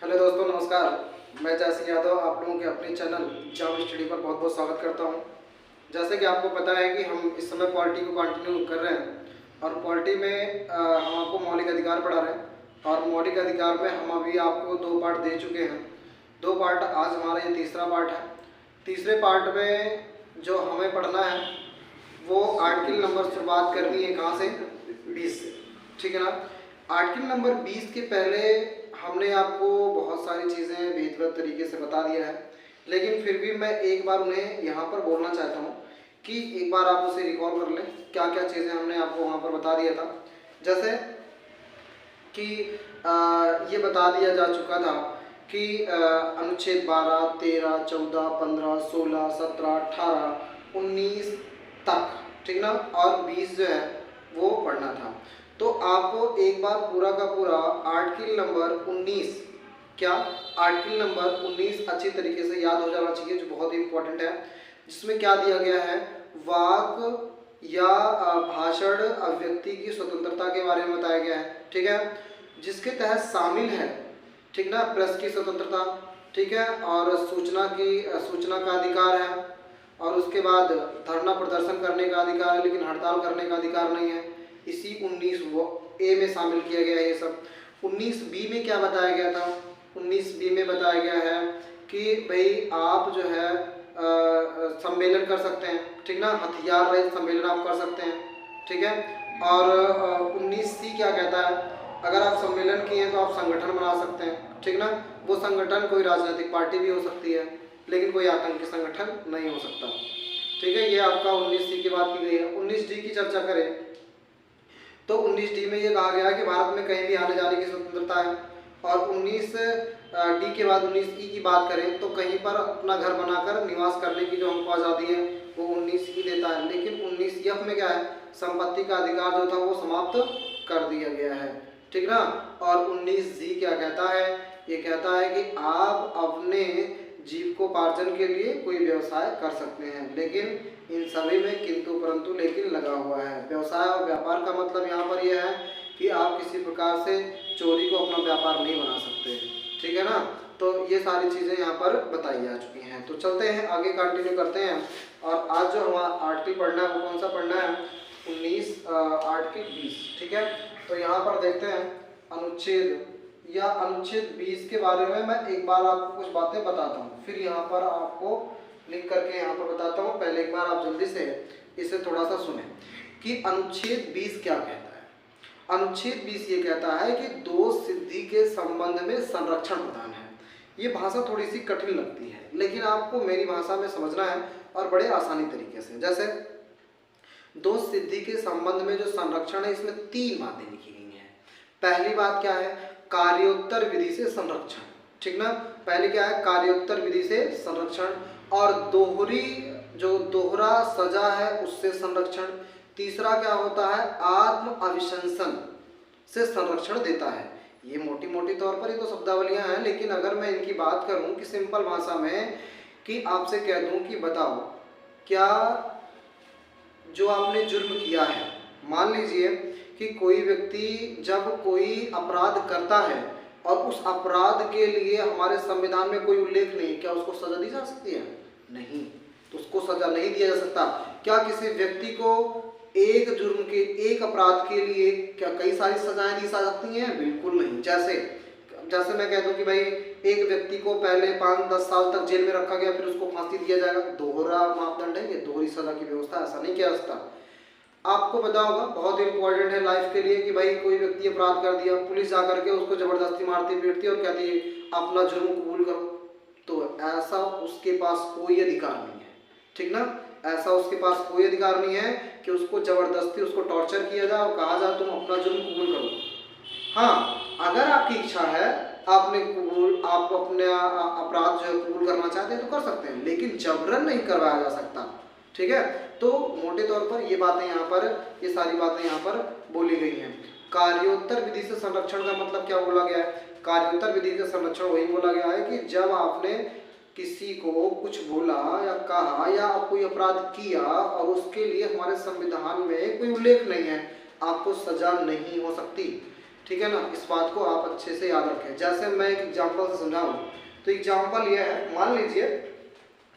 Hello दोस्तों, नमस्कार। मैं जयसिंह यादव आप लोगों के अपने चैनल जाम स्टडी पर बहुत बहुत स्वागत करता हूं। जैसे कि आपको पता है कि हम इस समय पॉलिटी को कंटिन्यू कर रहे हैं और पॉलिटी में हम आपको मौलिक अधिकार पढ़ा रहे हैं और मौलिक अधिकार में हम अभी आपको 2 पार्ट दे चुके हैं। 2 पार्ट, आज हमारा ये तीसरा पार्ट है। तीसरे पार्ट में जो हमें पढ़ना है वो आर्टिकल नंबर शुरुआत करनी है कहाँ से? 20 से, ठीक है ना। आर्टिकल नंबर 20 के पहले हमने आपको बहुत सारी चीज़ें विधिवत तरीके से बता दिया है, लेकिन फिर भी मैं एक बार उन्हें यहाँ पर बोलना चाहता हूँ कि एक बार आप उसे रिकॉल कर लें क्या क्या चीज़ें हमने आपको वहाँ पर बता दिया था। जैसे कि ये बता दिया जा चुका था कि अनुच्छेद 12, 13, 14, 15, 16, 17, 18, 19 तक, ठीक ना, और 20 जो है वो पढ़ना था। तो आपको एक बार पूरा का पूरा आर्टिकल नंबर 19, क्या आर्टिकल नंबर 19 अच्छी तरीके से याद हो जाना चाहिए, जो बहुत ही इंपॉर्टेंट है। जिसमें क्या दिया गया है? वाक या भाषण अभिव्यक्ति की स्वतंत्रता के बारे में बताया गया है, ठीक है। जिसके तहत शामिल है, ठीक ना, प्रेस की स्वतंत्रता, ठीक है, और सूचना का अधिकार है, और उसके बाद धरना प्रदर्शन करने का अधिकार है, लेकिन हड़ताल करने का अधिकार नहीं है। इसी 19 ए में शामिल किया गया है ये सब। 19 बी में क्या बताया गया था? 19 बी में बताया गया है कि भाई आप जो है सम्मेलन कर सकते हैं, ठीक ना, हथियार रहित सम्मेलन आप कर सकते हैं, ठीक है। और 19 सी क्या कहता है? अगर आप सम्मेलन किए हैं तो आप संगठन बना सकते हैं, ठीक ना। वो संगठन कोई राजनीतिक पार्टी भी हो सकती है, लेकिन कोई आतंकी संगठन नहीं हो सकता, ठीक है। ये आपका 19 सी की बात की गई है। 19 डी की चर्चा करें तो 19 डी में ये कहा गया है कि भारत में कहीं भी आने जाने की स्वतंत्रता है। और 19 डी के बाद 19 ई की बात करें तो कहीं पर अपना घर बनाकर निवास करने की जो हमको आज़ादी है वो 19 ई देता है। लेकिन 19 एफ में क्या है? संपत्ति का अधिकार जो था वो समाप्त कर दिया गया है, ठीक ना। और 19 जी क्या कहता है? ये कहता है कि आप अपने जीविकोपार्जन के लिए कोई व्यवसाय कर सकते हैं, लेकिन इन सभी में किंतु परंतु लेकिन लगा हुआ है। व्यवसाय और व्यापार का मतलब यहाँ पर यह है कि आप किसी प्रकार से चोरी को अपना व्यापार नहीं बना सकते, ठीक है ना। तो ये सारी चीज़ें यहाँ पर बताई जा चुकी हैं। तो चलते हैं आगे, कंटिन्यू करते हैं। और आज जो हमारा आर्टिकल पढ़ना है वो कौन सा पढ़ना है? 19 आर्टिकल 20, ठीक है। तो यहाँ पर देखते हैं अनुच्छेद 20 के बारे में मैं एक बार आपको कुछ बातें बताता हूँ, फिर यहाँ पर आपको लिख करके यहाँ पर बताता हूँ। पहले एक बार आप जल्दी से इसे थोड़ा सा सुने कि अनुच्छेद 20 क्या कहता है। अनुच्छेद 20 ये कहता है कि दोष सिद्धि के संबंध में संरक्षण प्रदान है। ये भाषा थोड़ी सी कठिन लगती है, लेकिन आपको मेरी भाषा में समझना है और बड़े आसानी तरीके से। जैसे दोष सिद्धि के संबंध में जो संरक्षण है, इसमें 3 बातें लिखी गई हैं। पहली बात क्या है? कार्योत्तर विधि से संरक्षण, ठीक ना। पहले क्या है? कार्योत्तर विधि से संरक्षण। और दोहरा सजा है उससे संरक्षण। तीसरा क्या होता है? आत्म अभिशंसन से संरक्षण देता है। ये मोटी मोटी तौर पर ये तो शब्दावलियां हैं, लेकिन अगर मैं इनकी बात करूं कि सिंपल भाषा में, कि आपसे कह दूं कि बताओ क्या जो आपने जुर्म किया है, मान लीजिए कि कोई व्यक्ति जब कोई अपराध करता है और उस अपराध के लिए हमारे संविधान में कोई उल्लेख नहीं, क्या उसको सजा दी जा सकती है? नहीं, तो उसको सजा नहीं दिया जा सकता। क्या किसी व्यक्ति को एक जुर्म के, एक अपराध के लिए क्या कई सारी सजाएं दी जा सकती हैं? बिल्कुल नहीं। जैसे मैं कह दूं कि भाई एक व्यक्ति को पहले 5-10 साल तक जेल में रखा गया, फिर उसको फांसी दिया जाएगा, दोहरा मापदंड है, ये दोहरी सजा की व्यवस्था, ऐसा नहीं किया जा सकता। आपको पता होगा, बहुत इंपॉर्टेंट है लाइफ के लिए, कि भाई कोई व्यक्ति अपराध कर दिया, पुलिस जाकर के उसको जबरदस्ती मारती पीटती और कहती है अपना जुर्म कबूल करो, तो ऐसा उसके पास कोई अधिकार नहीं है, ठीक ना। ऐसा उसके पास कोई अधिकार नहीं है कि उसको जबरदस्ती उसको टॉर्चर किया जाए और कहा जाए तुम अपना जुर्म कबूल करो। हाँ, अगर आपकी इच्छा है, आप अपने अपराध जो है कबूल करना चाहते हैं तो कर सकते हैं, लेकिन जबरन नहीं करवाया जा सकता, ठीक है। तो मोटे तौर पर ये बातें यहाँ पर, ये सारी बातें यहाँ पर बोली गई हैं। कार्योत्तर विधि से संरक्षण का मतलब क्या बोला गया है? कार्योत्तर विधि से संरक्षण वही बोला गया है कि जब आपने किसी को कुछ बोला या कहा या कोई अपराध किया और उसके लिए हमारे संविधान में कोई उल्लेख नहीं है, आपको सजा नहीं हो सकती, ठीक है ना, इस बात को आप अच्छे से याद रखें। जैसे मैं एक एग्जांपल से समझाऊं, तो एग्जांपल यह है, मान लीजिए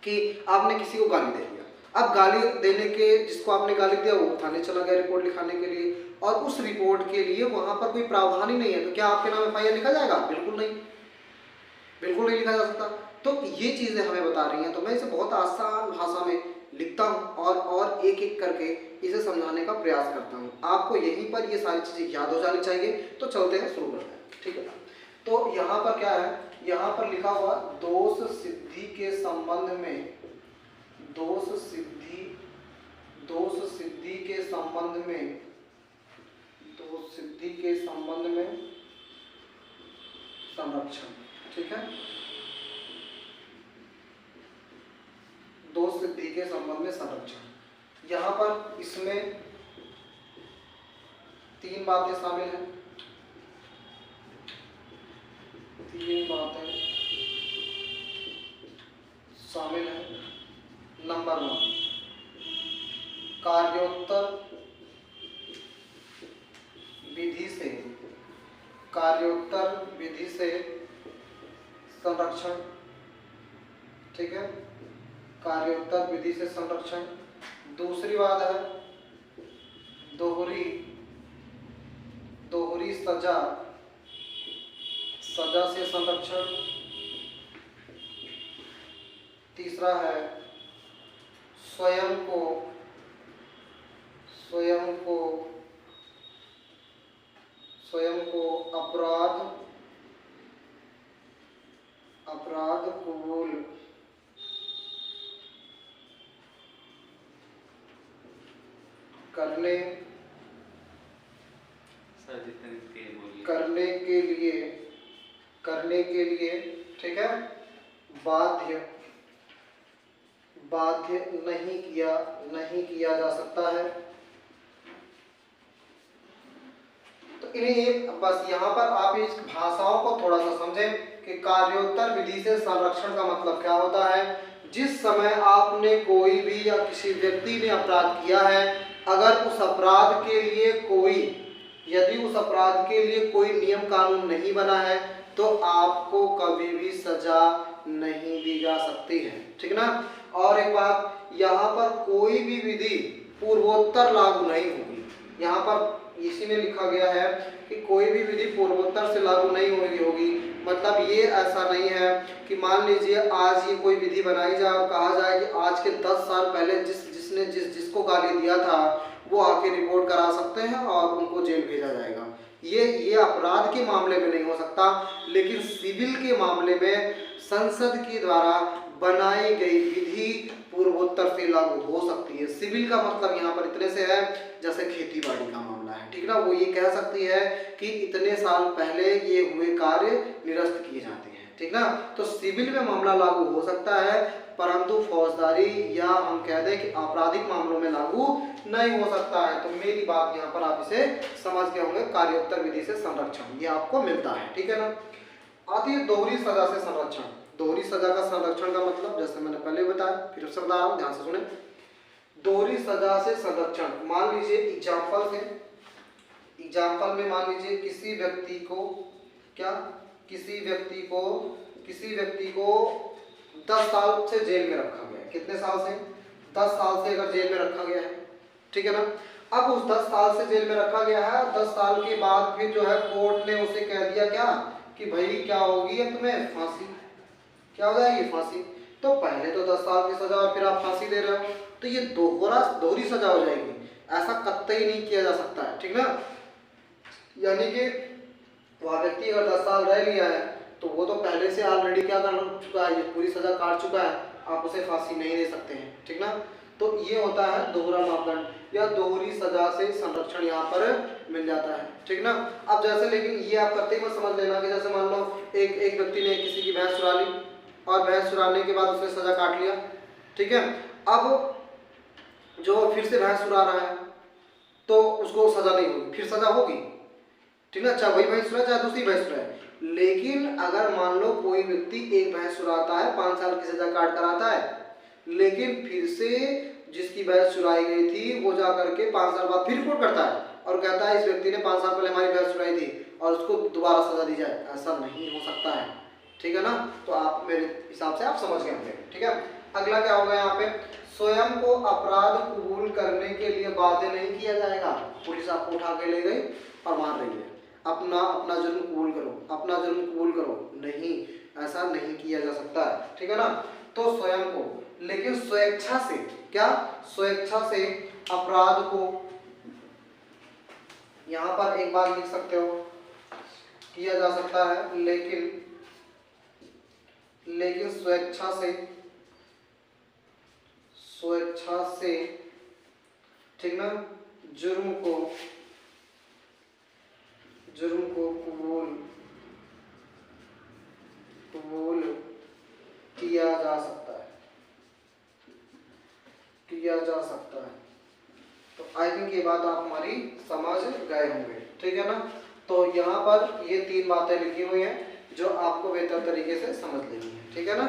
कि आपने किसी को गाली दे दिया। अब गाली देने के, जिसको आपने गाली दिया वो थाने चला गया रिपोर्ट लिखाने के लिए, और उस रिपोर्ट के लिए वहां पर कोई प्रावधान ही नहीं है, तो क्या आपके नाम एफआईआर लिखा जाएगा? बिल्कुल नहीं, बिल्कुल नहीं लिखा जा सकता। तो ये चीजें हमें बता रही हैं, तो मैं इसे बहुत आसान भाषा में लिखता हूँ और एक एक करके इसे समझाने का प्रयास करता हूँ। आपको यहीं पर ये सारी चीजें याद हो जानी चाहिए। तो चलते हैं, शुरू करते हैं, ठीक है। तो यहाँ पर क्या है, यहाँ पर लिखा हुआ दोष सिद्धि के संबंध में, दोष सिद्धि के संबंध में, दोष सिद्धि के संबंध में संरक्षण, ठीक है। दोष सिद्धि के संबंध में संरक्षण, यहाँ पर इसमें 3 बातें शामिल हैं, 3 बातें शामिल हैं। नंबर 1, कार्योत्तर विधि से संरक्षण, ठीक है, कार्योत्तर विधि से संरक्षण। दूसरी बात है दोहरी सजा से संरक्षण। तीसरा है स्वयं को अपराध कबूल करने के लिए, ठीक है, बाध्य नहीं किया जा सकता है। तो इन्हें बस यहाँ पर आप इस भाषाओं को थोड़ा सा समझें कि कार्योत्तर विधि से संरक्षण का मतलब क्या होता है। जिस समय आपने कोई भी या किसी व्यक्ति ने अपराध किया है, अगर उस अपराध के लिए कोई नियम कानून नहीं बना है, तो आपको कभी भी सजा नहीं दी जा सकती है, ठीक ना। और एक बात, यहाँ पर कोई भी विधि पूर्वोत्तर लागू नहीं होगी। यहाँ पर इसी में लिखा गया है कि कोई भी विधि पूर्वोत्तर से लागू नहीं होगी। मतलब ये ऐसा नहीं है कि मान लीजिए आज ये कोई विधि बनाई जाए और कहा जाए कि आज के 10 साल पहले जिसको गाली दिया था वो आके रिपोर्ट करा सकते हैं और उनको जेल भेजा जाएगा। ये अपराध के मामले में नहीं हो सकता, लेकिन सिविल के मामले में संसद के द्वारा बनाई गई विधि पूर्वोत्तर से लागू हो सकती है। सिविल का मतलब यहाँ पर इतने से है, जैसे खेती बाड़ी का मामला है, ठीक ना, वो ये कह सकती है कि इतने साल पहले ये हुए कार्य निरस्त किए जाते हैं, ठीक ना। तो सिविल में मामला लागू हो सकता है, परंतु फौजदारी या हम कह दें कि आपराधिक मामलों में लागू नहीं हो सकता है। तो मेरी बात यहाँ पर आप इसे समझ गए होंगे, कार्योत्तर विधि से संरक्षण ये आपको मिलता है, ठीक है ना। आती है दोहरी सजा से संरक्षण। दोहरी सजा का संरक्षण का मतलब जैसे मैंने पहले बताया, फिर से बता रहा हूँ, ध्यान से सुने। दोहरी सजा से संरक्षण, मान लीजिए एग्जाम्पल में मान लीजिए किसी व्यक्ति को 10 साल से जेल में रखा गया है। कितने साल से? 10 साल से अगर जेल में रखा गया है, ठीक है ना। अब उस 10 साल से जेल में रखा गया है, 10 साल के बाद फिर जो है कोर्ट ने उसे कह दिया क्या कि भाई क्या होगी अब तुम्हें, फांसी। क्या हो जाएगी? फांसी। तो पहले तो 10 साल की सजा और फिर आप फांसी दे रहे हो, तो ये दोहरी सजा हो जाएगी। ऐसा कतई नहीं किया जा सकता है, ठीक ना। यानी कि वह व्यक्ति अगर 10 साल रह लिया है तो वो तो पहले से ऑलरेडी क्या कर चुका है, ये पूरी सजा काट चुका है, आप उसे फांसी नहीं दे सकते हैं, ठीक ना। तो ये होता है दोहरा मापदंड या दोहरी सजा से संरक्षण यहाँ पर मिल जाता है, ठीक ना। अब जैसे, लेकिन ये आप करते ही मत समझ लेना कि जैसे मान लो एक व्यक्ति ने किसी की भैंस चुरा ली और भैंस चुराने के बाद उसने सजा काट लिया, ठीक है। अब जो फिर से भैंस चुरा रहा है तो उसको सजा नहीं होगी, फिर सजा होगी, ठीक ना, चाहे वही भैंस चुराए चाहे दूसरी भैंस चुराए। लेकिन अगर मान लो कोई व्यक्ति एक भैंस चुराता है, 5 साल की सजा काट कर आता है, लेकिन फिर से जिसकी भैंस चुराई गई थी वो जा करके 5 साल बाद फिर रिपोर्ट करता है और कहता है इस व्यक्ति ने 5 साल पहले हमारी भैंस चुराई थी और उसको दोबारा सजा दी जाए, ऐसा नहीं हो सकता है, ठीक है ना। तो आप मेरे हिसाब से आप समझ गए होंगे, ठीक है। अगला क्या होगा यहाँ पे, स्वयं को अपराध कबूल करने के लिए बाध्य नहीं किया जाएगा। पुलिस आपको उठा के ले गई और मार रही है, अपना अपना जुर्म कबूल करो, अपना जुर्म कबूल करो, नहीं, ऐसा नहीं किया जा सकता है, ठीक है ना। तो स्वयं को, लेकिन स्वेच्छा से, क्या स्वेच्छा से अपराध को, यहां पर एक बात लिख सकते हो, किया जा सकता है, लेकिन स्वेच्छा से, ठीक ना, जुर्म को कबूल किया जा सकता है, तो आई थिंक ये बात आप हमारी समझ गए होंगे, ठीक है ना। तो यहाँ पर ये 3 बातें लिखी हुई हैं जो आपको बेहतर तरीके से समझ लेनी है, ठीक है ना।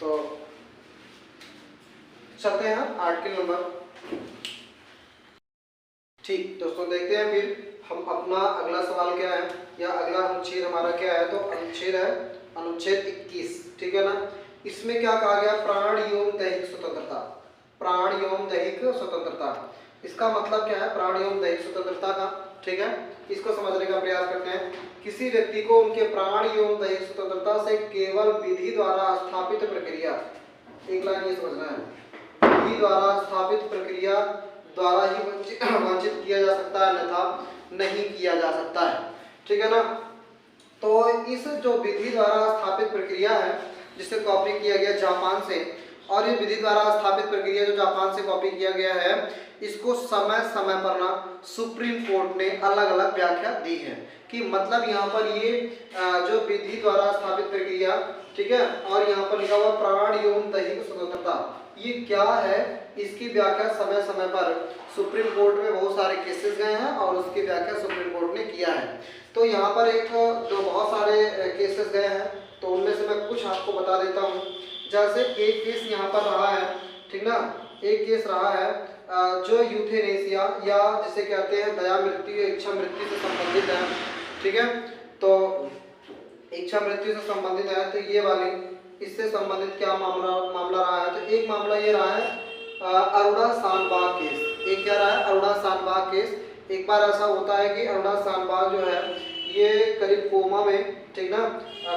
तो चलते हैं आर्टिकल नंबर, ठीक दोस्तों, देखते हैं फिर हम अपना अगला सवाल क्या है, या अगला अनुच्छेद हमारा क्या है। तो अनुच्छेद है अनुच्छेद 21, ठीक है ना। इसमें क्या कहा गया, प्राण एवं दैहिक स्वतंत्रता, प्राण एवं दैहिक स्वतंत्रता। इसका मतलब क्या है, प्राण एवं दैहिक स्वतंत्रता का, ठीक है। इसको समझने का प्रयास करते हैं। किसी व्यक्ति को उनके प्राण एवं दैहिक स्वतंत्रता से केवल विधि द्वारा स्थापित प्रक्रिया, एक लाइन ये समझना है, विधि द्वारा स्थापित प्रक्रिया द्वारा ही वंचित किया जा सकता है, अन्यथा नहीं किया जा सकता है, ठीक है ना। तो इस जो विधि द्वारा स्थापित प्रक्रिया है, जिसे कॉपी किया गया जापान से, और ये विधि द्वारा स्थापित प्रक्रिया जो जापान से कॉपी किया गया है, इसको समय समय पर ना सुप्रीम कोर्ट ने अलग अलग व्याख्या दी है, कि मतलब यहाँ पर ये जो विधि द्वारा स्थापित प्रक्रिया, ठीक है, और यहाँ पर लिखा हुआ प्राण एवं दैहिक स्वतंत्रता, ये क्या है, इसकी व्याख्या समय समय पर सुप्रीम कोर्ट में बहुत सारे केसेस गए हैं और उसकी व्याख्या सुप्रीम कोर्ट ने किया है। तो यहाँ पर एक जो बहुत सारे केसेस गए हैं, तो उनमें से मैं कुछ आपको बता देता हूँ। जैसे एक केस यहाँ पर रहा है, ठीक ना, एक केस रहा है जो यूथेनेसिया या जिसे कहते हैं दया मृत्यु या इच्छा मृत्यु से संबंधित है, ठीक है। तो इच्छा मृत्यु से संबंधित है, तो ये वाली, इससे संबंधित क्या मामला रहा है। तो एक मामला ये रहा है अरोड़ा शानबाग केस। एक क्या रहा है, अरोड़ा शानबाग केस। एक बार ऐसा होता है कि अरोड़ा शानबाग जो है ये करीब कोमा में, ठीक ना,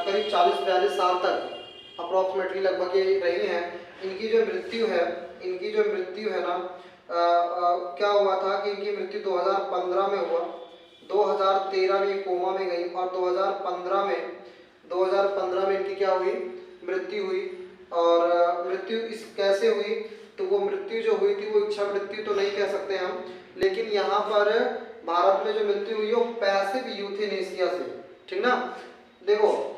करीब 40-42 साल तक अप्रोक्सीमेटली लगभग ये रही हैं। इनकी जो मृत्यु है ना, क्या हुआ था कि इनकी मृत्यु 2015 में हुआ, 2013 में कोमा में गई और 2015 में इनकी क्या हुई, मृत्यु हुई। और मृत्यु इस कैसे हुई, तो वो मृत्यु जो हुई थी वो इच्छा मृत्यु तो नहीं कह सकते हम, लेकिन यहाँ पर भारत में जो मृत्यु हुई वो पैसिव यूथेनेसिया से, ठीक ना। देखो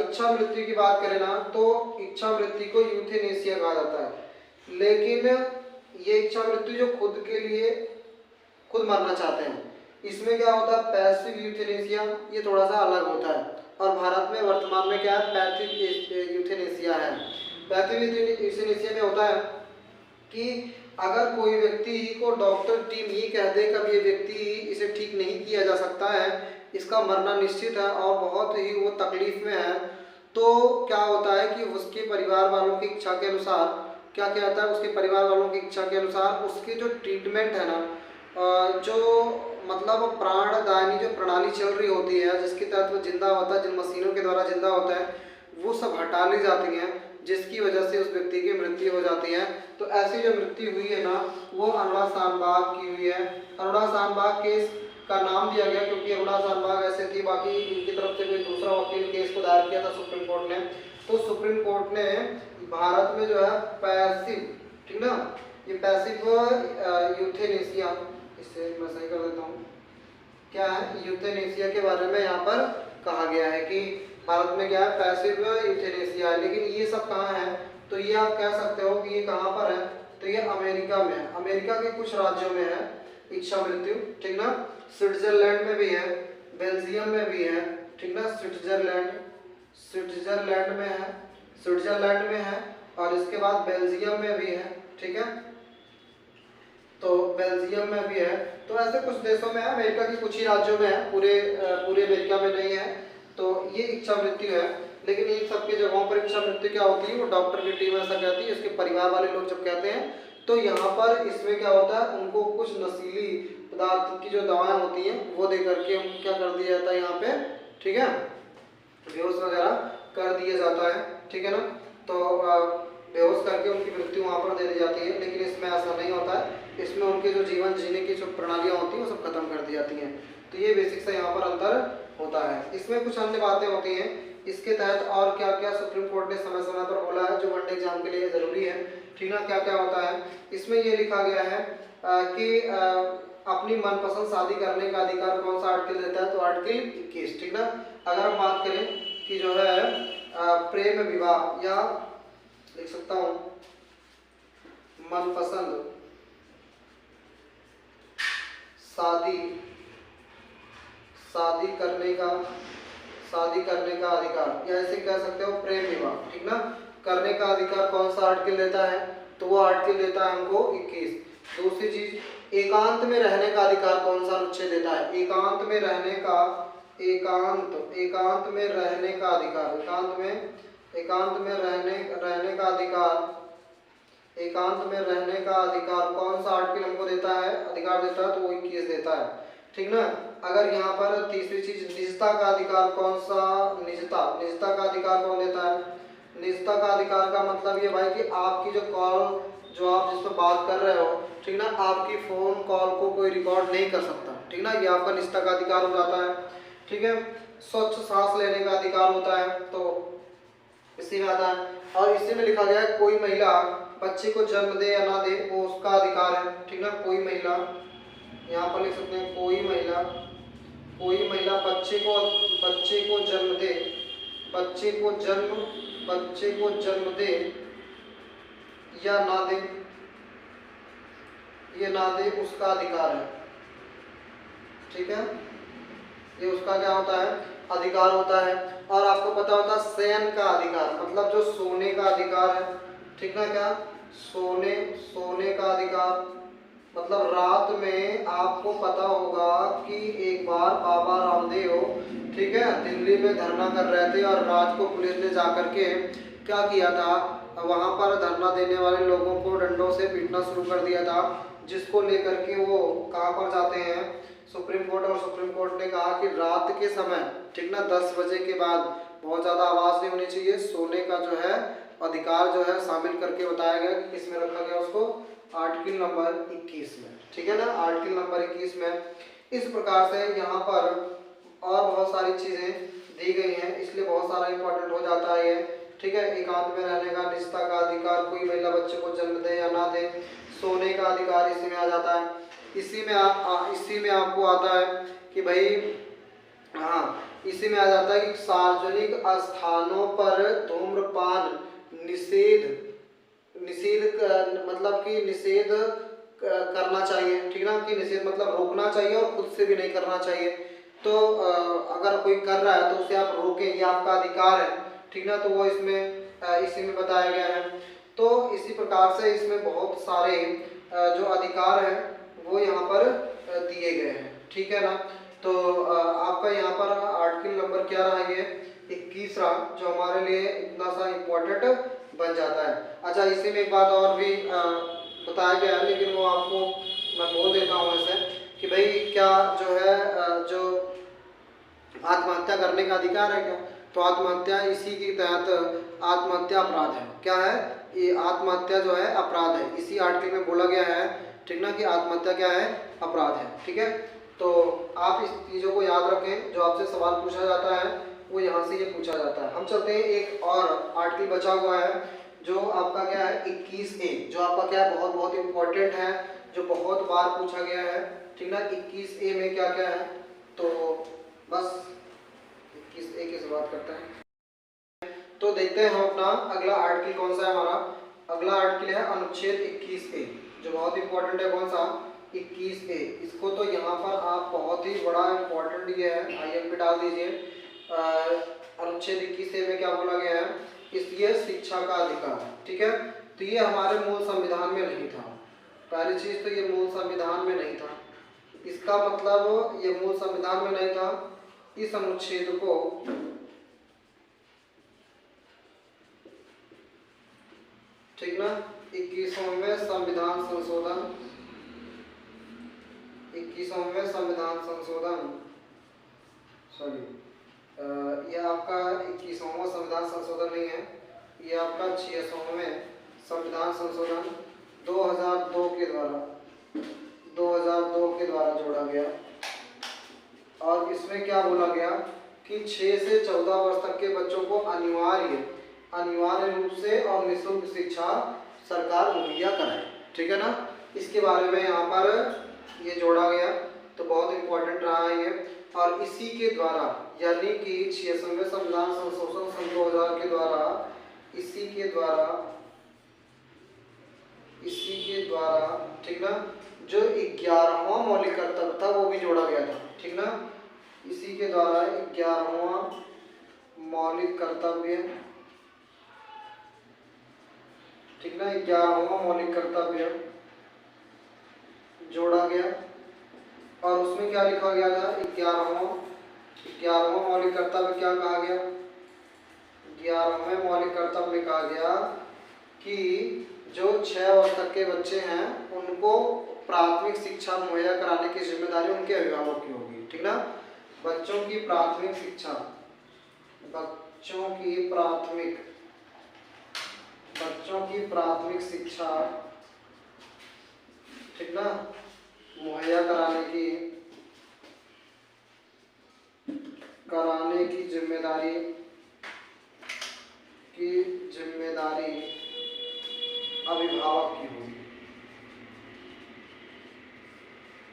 इच्छा मृत्यु की बात करें ना, तो इच्छा मृत्यु को यूथेनेसिया कहा जाता है, लेकिन ये इच्छा मृत्यु जो खुद मरना चाहते हैं, इसमें क्या होता है, पैसिव यूथेनेसिया, ये थोड़ा सा अलग होता है। और भारत में वर्तमान में क्या है, पैसिव यूथेनेसिया है। पैसिव यूथेनेसिया में होता है कि अगर कोई व्यक्ति को डॉक्टर टीम ये कह दे कि ये व्यक्ति इसे ठीक नहीं किया जा सकता है, इसका मरना निश्चित है और बहुत ही वो तकलीफ में है, तो क्या होता है कि उसके परिवार वालों की इच्छा के अनुसार क्या कहता है, उसके परिवार वालों की इच्छा के अनुसार उसकी जो ट्रीटमेंट है ना, जो मतलब प्राणदायिनी जो प्रणाली चल रही होती है, जिसके तहत वो जिंदा होता है, जिन मशीनों के द्वारा जिंदा होता है, वो सब हटा ली जाती हैं, जिसकी वजह से उस व्यक्ति की मृत्यु हो जाती है। तो ऐसी जो मृत्यु हुई है ना, वो अरोड़ा शानबाग की हुई है। अरोड़ा शानबाग केस का नाम दिया गया क्योंकि अरोड़ा शानबाग ऐसे थी, बाकी इनकी तरफ से कोई दूसरा वकील केस को दायर किया था सुप्रीम कोर्ट ने, तो सुप्रीम कोर्ट ने भारत में जो है पैसिव, ठीक ना, ये पैसिव यूथेनेसिया, इससे मैं सही कर देता हूँ, क्या है, यूथेनेसिया के बारे में यहाँ पर कहा गया है कि भारत में क्या है, पैसिव यूथेनेसिया है। लेकिन ये सब कहाँ है, तो ये आप कह सकते हो कि ये कहाँ पर है, तो ये अमेरिका में है, अमेरिका के कुछ राज्यों में है इच्छा मृत्यु, ठीक ना, स्विट्जरलैंड में भी है, बेल्जियम में भी है, ठीक ना, स्विट्जरलैंड में है और इसके बाद बेल्जियम में भी है, ठीक है। तो बेल्जियम में भी है। तो ऐसे कुछ देशों में है, अमेरिका के कुछ ही राज्यों में है, पूरे अमेरिका में नहीं है। तो ये इच्छा मृत्यु है। लेकिन इन सबकी जगहों पर इच्छा मृत्यु क्या होती है, वो डॉक्टर की टीम ऐसा कहती है, इसके परिवार वाले लोग जब कहते हैं तो यहाँ पर इसमें क्या होता है, उनको कुछ नशीली पदार्थ की जो दवाएं होती हैं वो दे करके उनको क्या कर दिया जाता है यहाँ पे, ठीक है, बेहोश वगैरह कर दिया जाता है, ठीक है ना। तो बेहोश करके उनकी मृत्यु वहाँ पर दे दी जाती है। लेकिन इसमें ऐसा नहीं होता है, इसमें उनके जो जीवन जीने की जो प्रणालियाँ होती हैं वो सब खत्म कर दी जाती हैं। तो ये बेसिक सा यहाँ पर अंतर होता है। इसमें कुछ अन्य बातें होती हैं इसके तहत, और क्या क्या सुप्रीम कोर्ट ने समय समय पर बोला है जो वनडे एग्जाम के लिए जरूरी है, ठीक ना। क्या क्या होता है इसमें, ये लिखा गया है कि अपनी मनपसंद शादी करने का अधिकार कौन सा आर्टिकल देता है, तो आर्टिकल 21, ठीक ना। अगर हम बात करें कि जो है प्रेम विवाह, या लिख सकता हूँ मनपसंद शादी करने का अधिकार, या ऐसे कह सकते हो प्रेम विवाह, ठीक ना, करने का अधिकार कौन सा आर्टिकल देता है, तो वो आर्टिकल देता है हमको 21। दूसरी चीज, एकांत में रहने का अधिकार कौन सा अनुच्छेद देता है, एकांत में रहने का अधिकार, एकांत में रहने का अधिकार कौन सा आर्टिकल हमको देता है, अधिकार देता है, तो वो 21 देता है, ठीक ना। अगर यहाँ पर तीसरी चीज, निजता का अधिकार कौन सा, निजता का अधिकार कौन देता है, निजता का अधिकार का मतलब ये भाई कि आपकी जो कॉल, जो आप जिस पर बात कर रहे हो, ठीक ना, आपकी फोन कॉल को कोई रिकॉर्ड नहीं कर सकता, ठीक ना, ये आपका निजता का अधिकार हो जाता है, ठीक है। स्वच्छ सांस लेने का अधिकार होता है, तो इसी में आता है। और इसी में लिखा गया है कोई महिला बच्चे को जन्म दे या ना दे वो उसका अधिकार है, ठीक ना। कोई महिला, यहाँ पर लिख सकते हैं कोई महिला बच्चे को जन्म दे, बच्चे को जन्म दे या ना दे, ये ना दे उसका अधिकार है, ठीक है, ये उसका क्या होता है, अधिकार होता है। और आपको पता होता है शयन का अधिकार, मतलब जो सोने का अधिकार है, ठीक ना, क्या सोने का अधिकार, मतलब रात में आपको पता होगा कि एक बार बाबा रामदेव, ठीक है, दिल्ली में धरना कर रहे थे और रात को पुलिस ने जाकर के क्या किया था, वहां पर धरना देने वाले लोगों को डंडों से पीटना शुरू कर दिया था, जिसको लेकर के वो कहाँ पर जाते हैं, सुप्रीम कोर्ट। और सुप्रीम कोर्ट ने कहा कि रात के समय, ठीक ना, 10 बजे के बाद बहुत ज़्यादा आवाज़ नहीं होनी चाहिए, सोने का जो है अधिकार जो है शामिल करके बताया गया, किसमें रखा गया उसको, आर्टिकल नंबर 21 में, ठीक है ना, आर्टिकल नंबर 21 में। इस प्रकार से यहाँ पर और बहुत सारी चीज़ें दी गई हैं, इसलिए बहुत सारा इंपॉर्टेंट हो जाता है ये, ठीक है। एकांत में रहने का, निजता का अधिकार, कोई महिला बच्चे को जन्म दे या ना दे, सोने का अधिकार इसी में आ जाता है। इसी में आपको आता है कि भाई, हाँ, इसी में आ जाता है कि सार्वजनिक स्थानों पर धूम्रपान मतलब कि निषेध करना चाहिए, ठीक ना, कि निषेध मतलब रोकना चाहिए और खुद से भी नहीं करना चाहिए। तो अगर कोई कर रहा है तो उसे आप रोकें, ये आपका अधिकार है, ठीक ना, तो वो इसमें इसी में बताया गया है। तो इसी प्रकार से इसमें बहुत सारे जो अधिकार हैं वो यहाँ पर दिए गए हैं, ठीक है ना। तो आपका यहाँ पर आर्टिकल नंबर क्या रहा, ये 21 रहा, जो हमारे लिए इतना सा इम्पोर्टेंट बन जाता है। अच्छा, इसी में एक बात और भी बताया गया है, लेकिन वो आपको मैं बोल देता हूँ ऐसे कि भाई क्या जो है जो आत्महत्या करने का अधिकार है क्या, तो आत्महत्या इसी के तहत आत्महत्या अपराध है, क्या है, ये आत्महत्या जो है अपराध है, इसी आर्टिकल में बोला गया है, ठीक ना, कि आत्महत्या क्या है, अपराध है, ठीक है। तो आप इस चीज़ों को याद रखें, जो आपसे सवाल पूछा जाता है वो यहाँ से ये पूछा जाता है। हम चलते हैं, एक और आर्टिकल बचा हुआ है जो आपका क्या है 21A, जो आपका क्या है बहुत इम्पोर्टेंट है, जो बहुत बार पूछा गया है, ठीक ना। 21A में क्या क्या है, तो बस 21A की शुरुआत करते हैं। तो देखते हैं हम अपना अगला आर्टिकल कौन सा है, हमारा अगला आर्टिकल है अनुच्छेद 21A, जो बहुत इंपॉर्टेंट है, कौन सा 21A। इसको तो यहाँ पर आप बहुत ही बड़ा इम्पोर्टेंट ये है, IM पे डाल दीजिए। अनुच्छेद 21A में क्या बोला गया है, इसलिए शिक्षा का अधिकार, ठीक है। तो ये हमारे मूल संविधान में नहीं था, पहली चीज़ तो ये मूल संविधान में नहीं था, इसका मतलब ये मूल संविधान में नहीं था। इस अनुच्छेद को ठीक ना 21वें संविधान संशोधन, 21वें संविधान संशोधन, सॉरी ये आपका 21वां संविधान संशोधन नहीं है, ये आपका 66वें संविधान संशोधन 2002 के द्वारा जोड़ा गया। और इसमें क्या बोला गया कि 6 से 14 वर्ष तक के बच्चों को अनिवार्य रूप से और निःशुल्क शिक्षा सरकार मुहैया कराए। ठीक है ना, इसके बारे में यहाँ पर ये जोड़ा गया, तो बहुत इम्पोर्टेंट रहा है ये। और इसी के द्वारा यानी कि 66वें संविधान संशोधन सन 2000 के द्वारा इसी के द्वारा ठीक ना जो 11वां मौलिक कर्तव्य था वो भी जोड़ा गया था। ठीक ना, इसी के द्वारा 11वां मौलिक कर्तव्य, ठीक ना 11वां मौलिक कर्तव्य जोड़ा गया। और उसमें क्या लिखा गया था 11वां मौलिक कर्तव्य क्या कहा गया, 11वें मौलिक कर्तव्य में कहा गया कि जो 6 वर्ष तक के बच्चे हैं उनको प्राथमिक शिक्षा मुहैया कराने की जिम्मेदारी उनके अभिभावक की होगी। ठीक ना, बच्चों की प्राथमिक शिक्षा ठीक ना मुहैया कराने की जिम्मेदारी अभिभावक की होगी।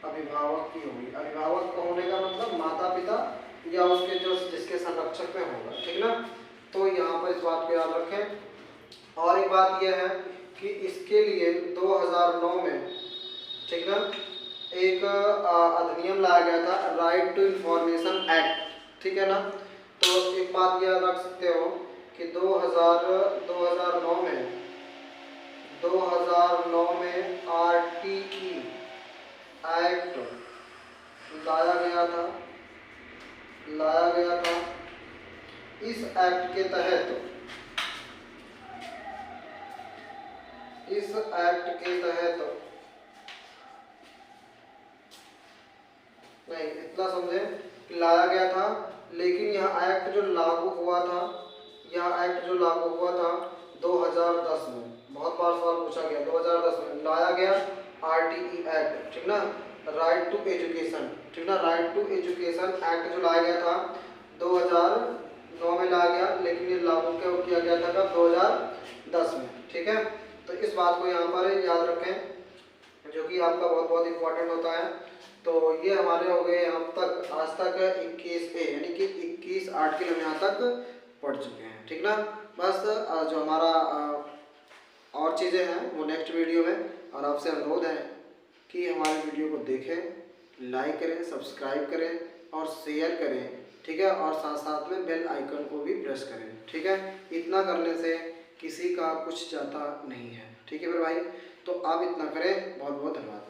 अभिभावक का होने का मतलब माता पिता या उसके जिसके संरक्षक में होगा। ठीक ना, तो यहाँ पर इस बात को याद रखें। और एक बात यह है कि इसके लिए 2009 में ठीक ना एक अधिनियम लाया गया था, राइट टू इंफॉर्मेशन एक्ट। ठीक है ना, तो एक बात याद रख सकते हो कि 2009 में RTE एक्ट लाया गया था। इस एक्ट के तहत नहीं इतना समझे कि लाया गया था, लेकिन यह एक्ट जो लागू हुआ था 2010 में, बहुत बार सवाल पूछा गया, 2010 में लाया गया RTE एक्ट। ठीक ना, राइट टू एजुकेशन। ठीक ना, राइट टू एजुकेशन एक्ट जो लाया गया था 2009 में लाया गया, लेकिन ये लागू किया गया था कब 2010 में। ठीक है, तो इस बात को यहाँ पर याद रखें जो कि आपका बहुत बहुत इम्पोर्टेंट होता है। तो ये हमारे हो गए यहाँ तक आज तक 21A यानी कि 21 के हम यहाँ तक पढ़ चुके हैं। ठीक ना, बस जो हमारा और चीज़ें हैं वो नेक्स्ट वीडियो में, और आपसे अनुरोध है कि हमारे वीडियो को देखें, लाइक करें, सब्सक्राइब करें और शेयर करें। ठीक है, और साथ साथ में बेल आइकन को भी प्रेस करें। ठीक है, इतना करने से किसी का कुछ जाता नहीं है। ठीक है मेरे भाई, तो आप इतना करें। बहुत बहुत धन्यवाद।